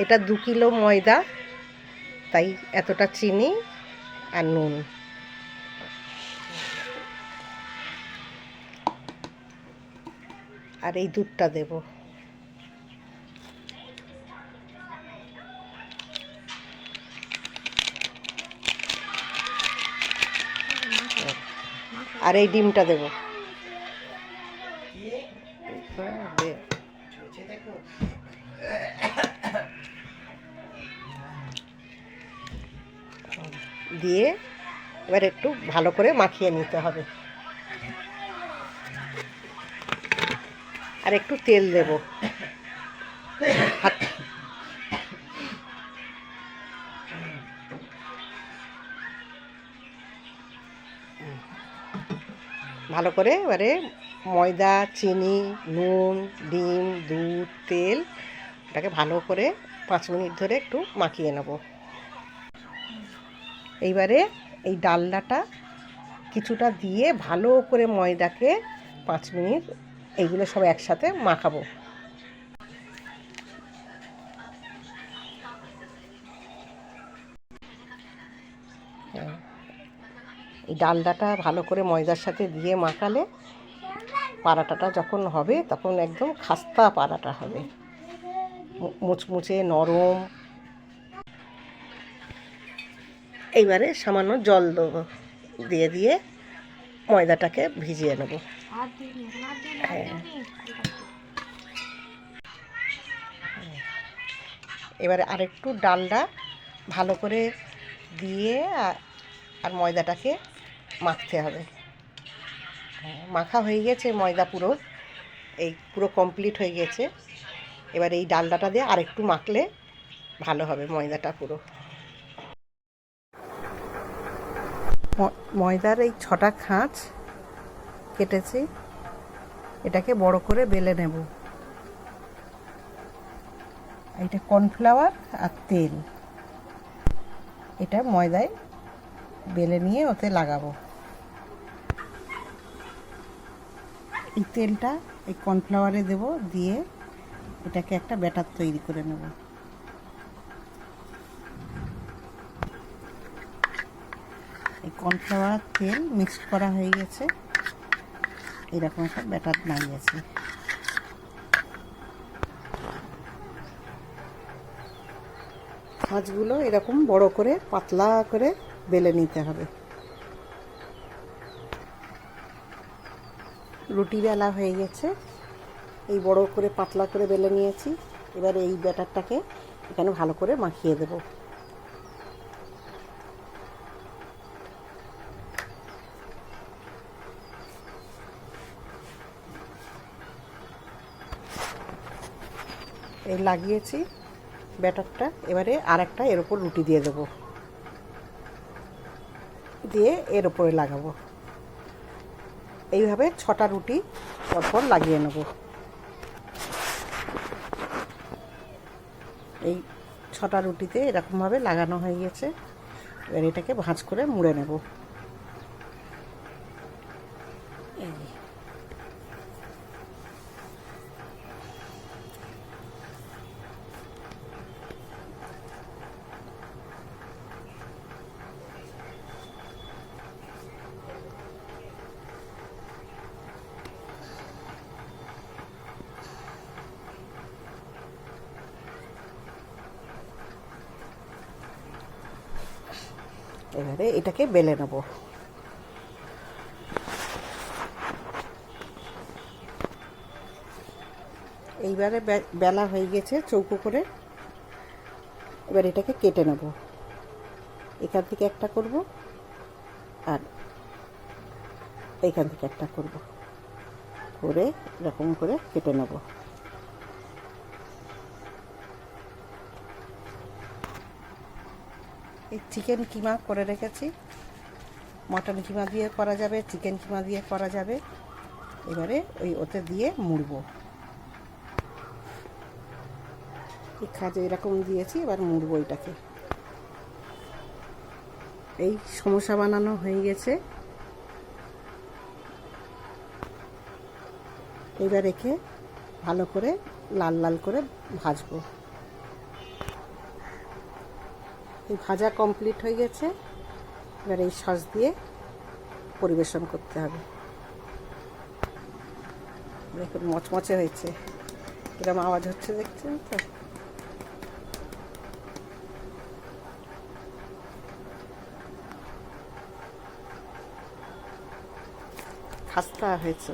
এটা 2 কিলো ময়দা, তাই এতটা চিনি আর নুন। আর এই দুধটা দেব। আর এই ডিমটা দেব। দিয়ে এবার একটু ভালো করে মাখিয়ে নিতে হবে। আর একটু তেল দেব। ভালো করে এবারে ময়দা, চিনি, নুন, ডিম, দুধ, তেল এটাকে ভালো করে 5 মিনিট ধরে একটু মাখিয়ে নেব। এইবারে এই ডালনাটা কিছুটা দিয়ে ভালো করে ময়দাকে 5 মিনিট এইগুলো সব একসাথে মাখাবো। এই ডালনাটা ভালো করে ময়দার সাথে দিয়ে মাখালে পারাটাটা যখন হবে তখন একদম খাস্তা পারাটা হবে, মুচমুচে নরম। এইবারে সামান্য জল দেবো, দিয়ে দিয়ে ময়দাটাকে ভিজিয়ে নেব। হ্যাঁ, এবারে আরেকটু ডালটা ভালো করে দিয়ে আর ময়দাটাকে মাখতে হবে। মাখা হয়ে গেছে ময়দা, পুরো কমপ্লিট হয়ে গেছে। এবার এই ডালডাটা দিয়ে আরেকটু মাখলে ভালো হবে ময়দাটা পুরো। ময়দার এই 6টা খাঁজ কেটেছি, এটাকে বড় করে বেলে নেব। এটা কর্নফ্লাওয়ার আর তেল, এটা ময়দায় বেলে নিয়ে ওতে লাগাবো। এই তেলটা এই কর্নফ্লাওয়ারে দেব, দিয়ে এটাকে একটা ব্যাটার তৈরি করে নেব। এই কর্নফ্লাওয়ার তেল মিক্সড করা হয়ে গেছে, এরকম একটা ব্যাটার বানিয়েছি। মাছগুলো এরকম বড় করে পাতলা করে বেলে নিতে হবে। রুটি বেলা হয়ে গেছে, এই বড় করে পাতলা করে বেলে নিয়েছি। এবার এই ব্যাটারটাকে এখানে ভালো করে মাখিয়ে দেব। এই লাগিয়েছি ব্যাটারটা, এবারে আর একটা এর উপর রুটি দিয়ে দেব, দিয়ে এর উপরে লাগাবো। এইভাবে 6টা রুটি পরপর লাগিয়ে নেব। এই 6টা রুটিতে এরকমভাবে লাগানো হয়ে গেছে। এবার এটাকে ভাঁজ করে মুড়ে নেব। এবারে এটাকে বেলে নেব। এইবারে বেলা হয়ে গেছে চৌকো করে। এবার এটাকে কেটে নেব। এখান থেকে একটা করব আর এইখান থেকে একটা করব, করে এরকম করে কেটে নেব। এই চিকেন কিমা করে রেখেছি, মটন কিমা দিয়ে করা যাবে, চিকেন কিমা দিয়ে করা যাবে। এবারে ওতে দিয়ে মুড়ব। এই খাজে এরকম দিয়েছি, এবার মুড়ব এটাকে। এই সমোসা বানানো হয়ে গেছে। এবার রেখে ভালো করে লাল লাল করে ভাজবো। এই ভাজা কমপ্লিট হয়ে গেছে, এবার এই সস দিয়ে পরিবেশন করতে হবে। দেখুন মচমচে হয়েছে, এরকম আওয়াজ হচ্ছে দেখছেন তো। খাস্তা হয়েছে।